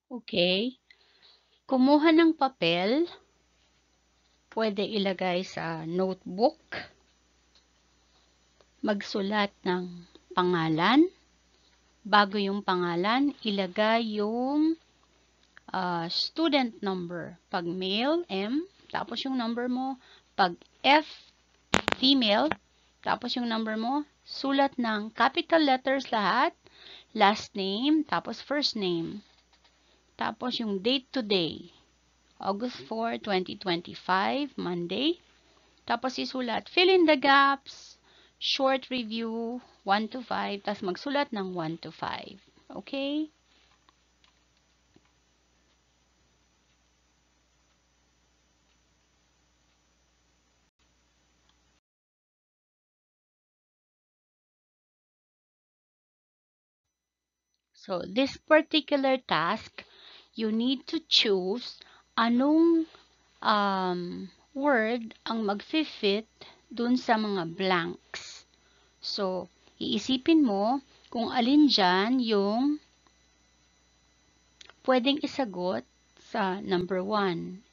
Okay. Kumuha ng papel. Pwede ilagay sa notebook. Magsulat ng pangalan. Bago yung pangalan, ilagay yung student number. Pag male, M. Tapos yung number mo. Pag F, female. Tapos yung number mo. Sulat ng capital letters lahat. Last name. Tapos first name. Tapos yung date today. August 4, 2025, Monday. Tapos isulat, fill in the gaps, short review, 1 to 5, tapos magsulat ng 1 to 5. Okay? So, this particular task, you need to choose anong word ang mag-fit dun sa mga blanks. So, iisipin mo kung alin dyan yung pwedeng isagot sa number 1,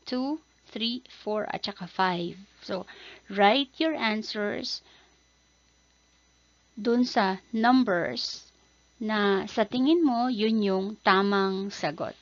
2, 3, 4, at saka 5. So, write your answers dun sa numbers na sa tingin mo, yun yung tamang sagot.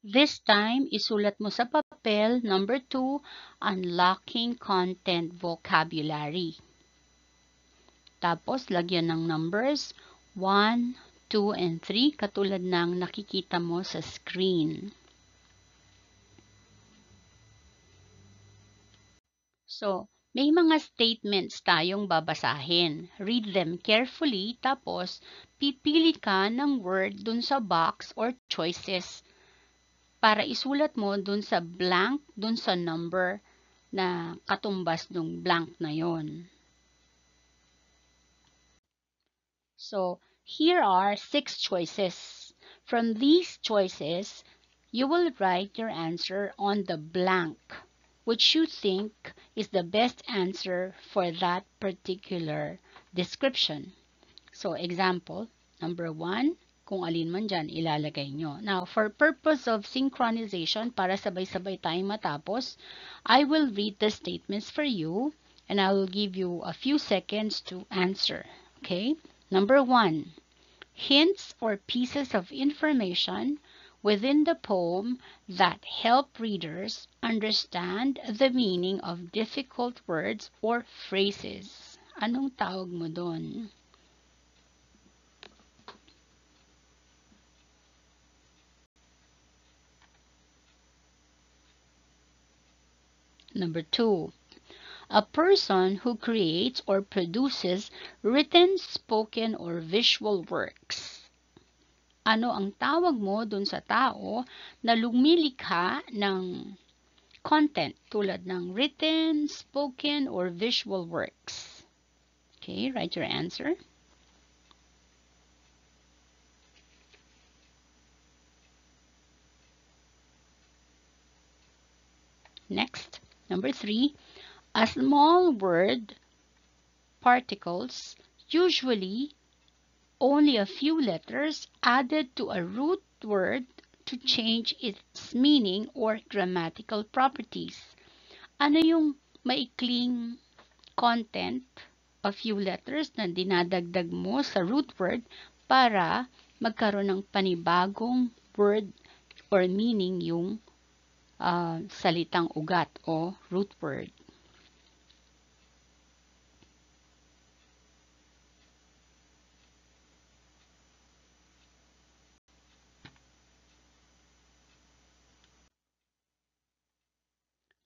This time, isulat mo sa papel, number 2, unlocking content vocabulary. Tapos, lagyan ng numbers 1, 2, and 3, katulad ng nakikita mo sa screen. So, may mga statements tayong babasahin. Read them carefully, tapos pipili ka ng word dun sa box or choices para isulat mo dun sa blank, dun sa number na katumbas ng blank na yon. So, here are 6 choices. From these choices, you will write your answer on the blank, which you think is the best answer for that particular description. So, example, number 1, kung alin man dyan, ilalagay nyo. Now, for purpose of synchronization, para sabay-sabay tayong matapos, I will read the statements for you, and I will give you a few seconds to answer. Okay? Number 1, hints or pieces of information within the poem that help readers understand the meaning of difficult words or phrases. Anong tawag mo doon? Number 2, a person who creates or produces written, spoken, or visual works. Ano ang tawag mo dun sa tao na lumilikha ng content tulad ng written, spoken, or visual works? Okay, write your answer. Next, number 3, a small word, particles, usually only a few letters added to a root word to change its meaning or grammatical properties. Ano yung maikling content, a few letters na dinadagdag mo sa root word para magkaroon ng panibagong word or meaning yung salitang ugat o root word.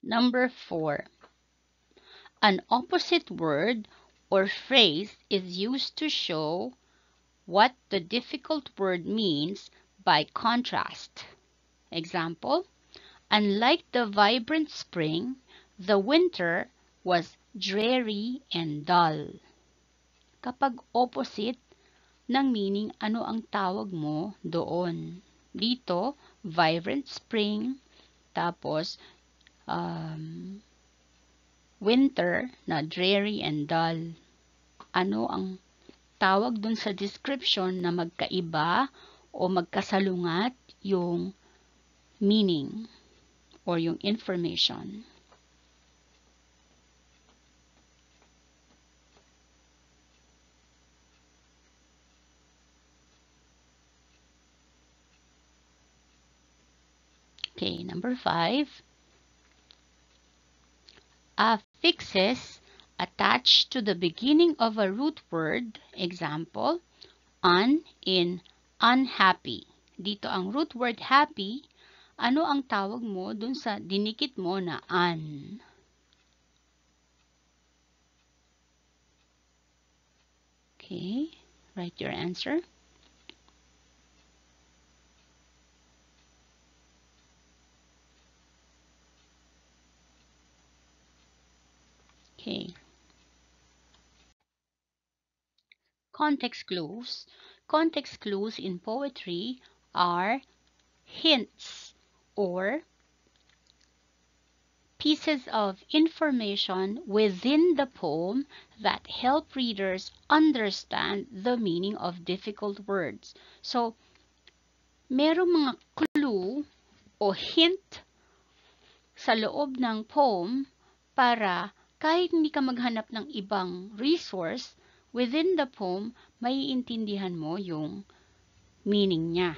Number 4, an opposite word or phrase is used to show what the difficult word means by contrast. Example, unlike the vibrant spring, the winter was dreary and dull. Kapag opposite, ng meaning ano ang tawag mo doon. Dito, vibrant spring, tapos winter na dreary and dull. Ano ang tawag dun sa description na magkaiba o magkasalungat yung meaning or yung information. Okay, number 5. Affixes attached to the beginning of a root word. Example, un in unhappy. Dito ang root word happy. Ano ang tawag mo dun sa dinikit mo na un? Okay, write your answer. Okay. Context clues. Context clues in poetry are hints or pieces of information within the poem that help readers understand the meaning of difficult words. So, merong mga clue o hint sa loob ng poem para kahit hindi ka maghanap ng ibang resource, within the poem, maiintindihan mo yung meaning niya.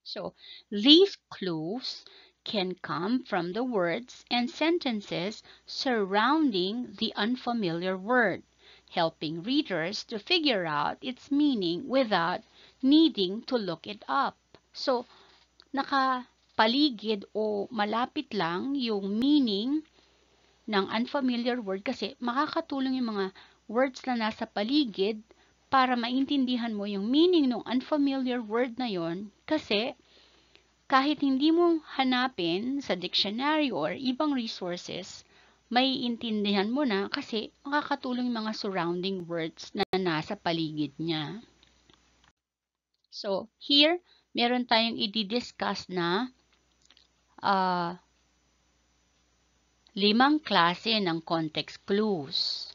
So, these clues can come from the words and sentences surrounding the unfamiliar word, helping readers to figure out its meaning without needing to look it up. So, nakapaligid o malapit lang yung meaning ng unfamiliar word kasi makakatulong yung mga words na nasa paligid para maintindihan mo yung meaning ng unfamiliar word na yon kasi kahit hindi mo hanapin sa dictionary or ibang resources, maiintindihan mo na kasi makakatulong yung mga surrounding words na nasa paligid niya. So, here, meron tayong i-discuss na 5 klase ng context clues.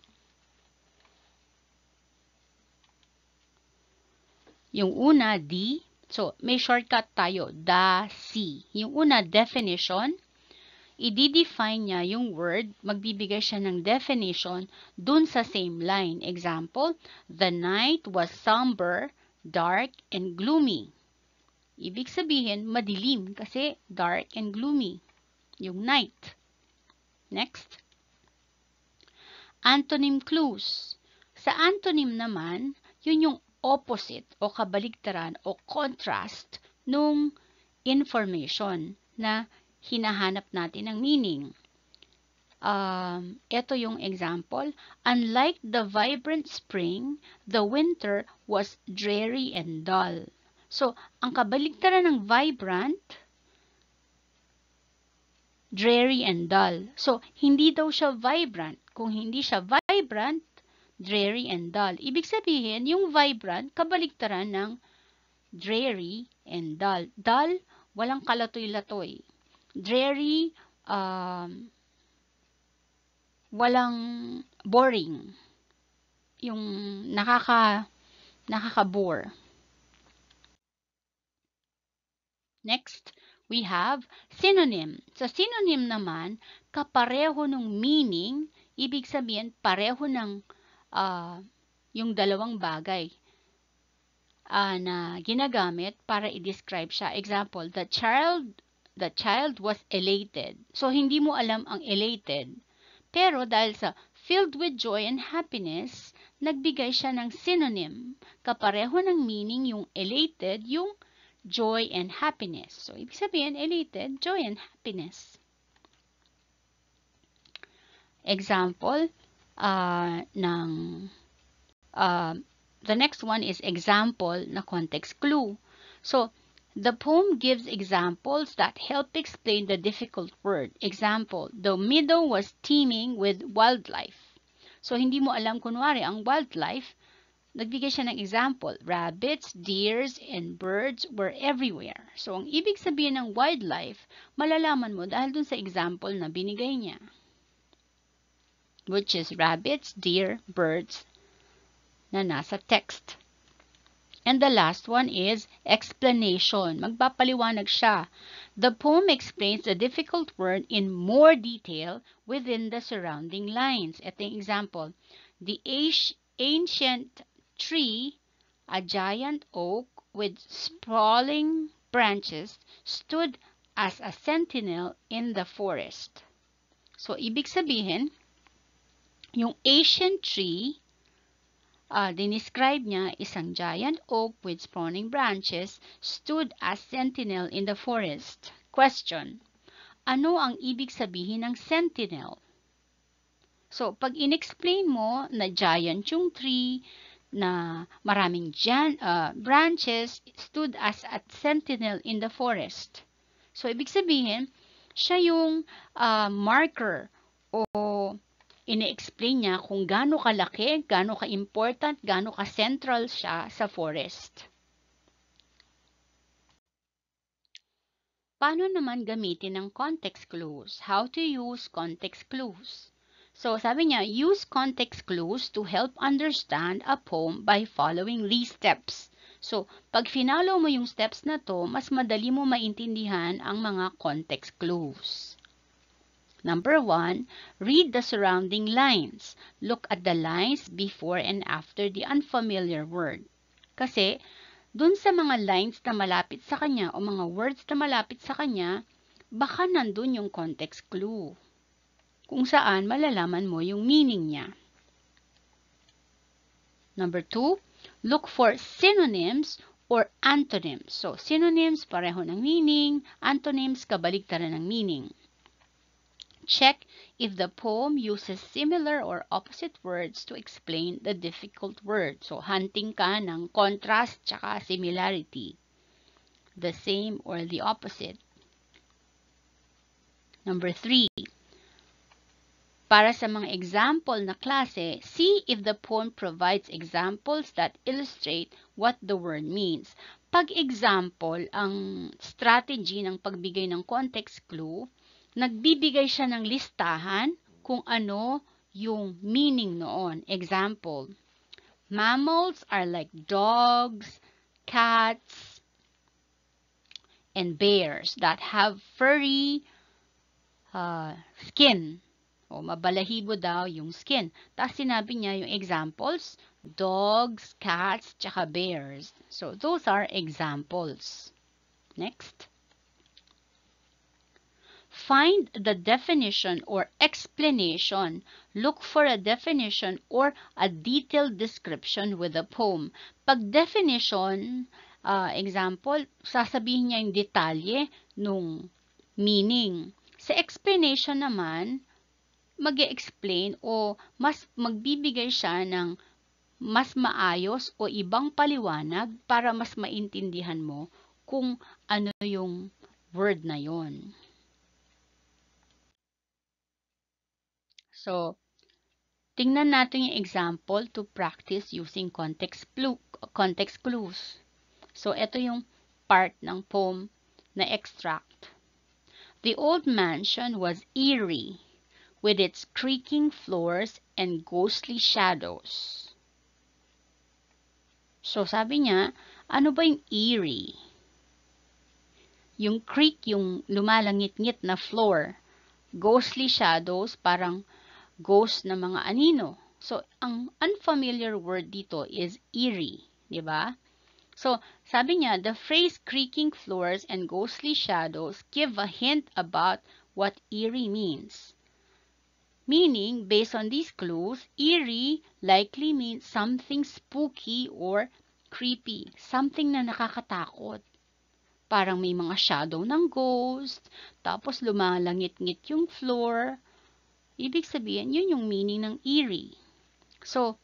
Yung una, D. So, may shortcut tayo. Da, si. Yung una, definition. I-define niya yung word, magbibigay siya ng definition dun sa same line. Example, the night was somber, dark, and gloomy. Ibig sabihin, madilim kasi dark and gloomy. Yung night. Next. Antonym clues. Sa antonym naman, yun yung opposite o kabaligtaran o contrast nung information na hinahanap natin ng meaning. Ito yung example. Unlike the vibrant spring, the winter was dreary and dull. So, ang kabaligtaran ng vibrant, dreary and dull. So, hindi daw siya vibrant. Kung hindi siya vibrant, dreary and dull. Ibig sabihin, yung vibrant, kabaligtaran ng dreary and dull. Dull, walang kalatoy-latoy. Dreary, walang boring. Yung nakaka-bore. Next, we have synonym. Sa synonym naman, kapareho ng meaning, ibig sabihin, pareho ng yung dalawang bagay na ginagamit para i-describe siya. Example, the child was elated. So, hindi mo alam ang elated. Pero dahil sa filled with joy and happiness, nagbigay siya ng synonym. Kapareho ng meaning yung elated, yung joy and happiness. So, ibig sabihin, elated, joy and happiness. Example, the next one is example na context clue. So, the poem gives examples that help explain the difficult word. Example, the meadow was teeming with wildlife. So, hindi mo alam kunwari ang wildlife, nagbigay siya ng example. Rabbits, deers, and birds were everywhere. So, ang ibig sabihin ng wildlife, malalaman mo dahil dun sa example na binigay niya. Which is rabbits, deer, birds na nasa text. And the last one is explanation. Magpapaliwanag siya. The poem explains the difficult word in more detail within the surrounding lines. Ito yung example. The ancient tree, a giant oak with sprawling branches, stood as a sentinel in the forest. So, ibig sabihin, yung ancient tree, dinescribe niya isang giant oak with sprawling branches stood as sentinel in the forest. Question: ano ang ibig sabihin ng sentinel? So, pag inexplain mo na giant yung tree, na maraming branches, stood as a sentinel in the forest. So, ibig sabihin, siya yung marker o ine-explain niya kung gaano kalaki, gaano ka-important, gaano ka-central siya sa forest. Paano naman gamitin ang context clues? How to use context clues? So, sabi niya, use context clues to help understand a poem by following these steps. So, pag finalo mo yung steps na to, mas madali mo maintindihan ang mga context clues. Number 1, read the surrounding lines. Look at the lines before and after the unfamiliar word. Kasi, dun sa mga lines na malapit sa kanya o mga words na malapit sa kanya, baka nandun yung context clue, kung saan malalaman mo yung meaning niya. Number 2, look for synonyms or antonyms. So, synonyms, pareho ng meaning. Antonyms, kabaligtaran ng meaning. Check if the poem uses similar or opposite words to explain the difficult word. So, hunting ka ng contrast tsaka similarity. The same or the opposite. Number 3. Para sa mga example na klase, see if the poem provides examples that illustrate what the word means. Pag example, ang strategy ng pagbigay ng context clue, nagbibigay siya ng listahan kung ano yung meaning noon. Example, mammals are like dogs, cats, and bears that have furry skin. O mabalahibo daw yung skin. Tapos sinabi niya yung examples, dogs, cats, tsaka bears. So, those are examples. Next. Find the definition or explanation. Look for a definition or a detailed description with the poem. Pag definition, example, sasabihin niya yung detalye nung meaning. Sa explanation naman, mag-e-explain o mas magbibigay siya ng mas maayos o ibang paliwanag para mas maintindihan mo kung ano yung word na yon. So, tingnan natin yung example to practice using context clues. So, ito yung part ng poem na extract. The old mansion was eerie, with its creaking floors and ghostly shadows. So, sabi niya, ano ba yung eerie? Yung creak, yung lumalangit-ngit na floor. Ghostly shadows, parang ghost na mga anino. So, ang unfamiliar word dito is eerie, di ba? So, sabi niya, the phrase creaking floors and ghostly shadows give a hint about what eerie means. Meaning, based on these clues, eerie likely means something spooky or creepy, something na nakakatakot. Parang may mga shadow ng ghost, tapos lumalangit-ngit yung floor. Ibig sabihin, yun yung meaning ng eerie. So,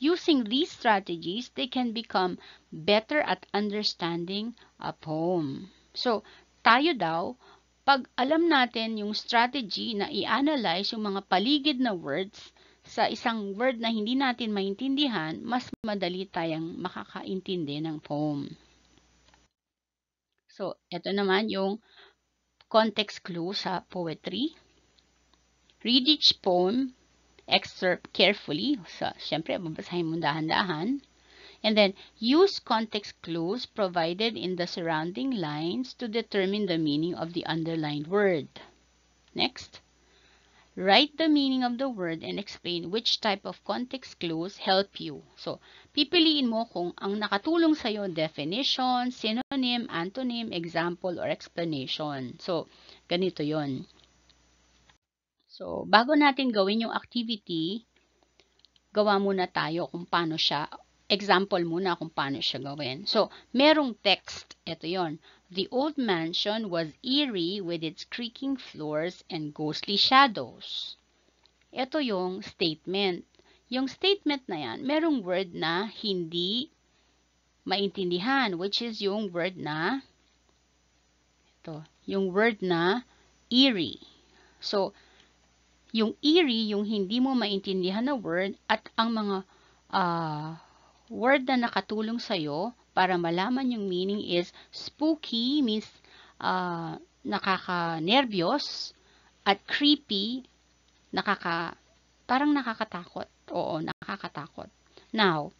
using these strategies, they can become better at understanding a poem. So, tayo daw, pag alam natin yung strategy na i-analyze yung mga paligid na words sa isang word na hindi natin maintindihan, mas madali tayong makakaintindi ng poem. So, ito naman yung context clue sa poetry. Read each poem excerpt carefully. So, syempre, babasahin mo dahan-dahan. And then, use context clues provided in the surrounding lines to determine the meaning of the underlined word. Next, write the meaning of the word and explain which type of context clues help you. So, pipiliin mo kung ang nakatulong sa'yo definition, synonym, antonym, example, or explanation. So, ganito yon. So, bago natin gawin yung activity, gawa muna tayo kung paano siya, example muna kung paano siya gawin. So, merong text. Ito yon. The old mansion was eerie with its creaking floors and ghostly shadows. Ito yung statement. Yung statement na yan, merong word na hindi maintindihan, which is yung word na, yung word na eerie. So, yung eerie, yung hindi mo maintindihan na word, at ang mga word na nakatulong sa'yo para malaman yung meaning is spooky, means nakaka-nervyos, at creepy, parang nakakatakot. Oo, nakakatakot. Now,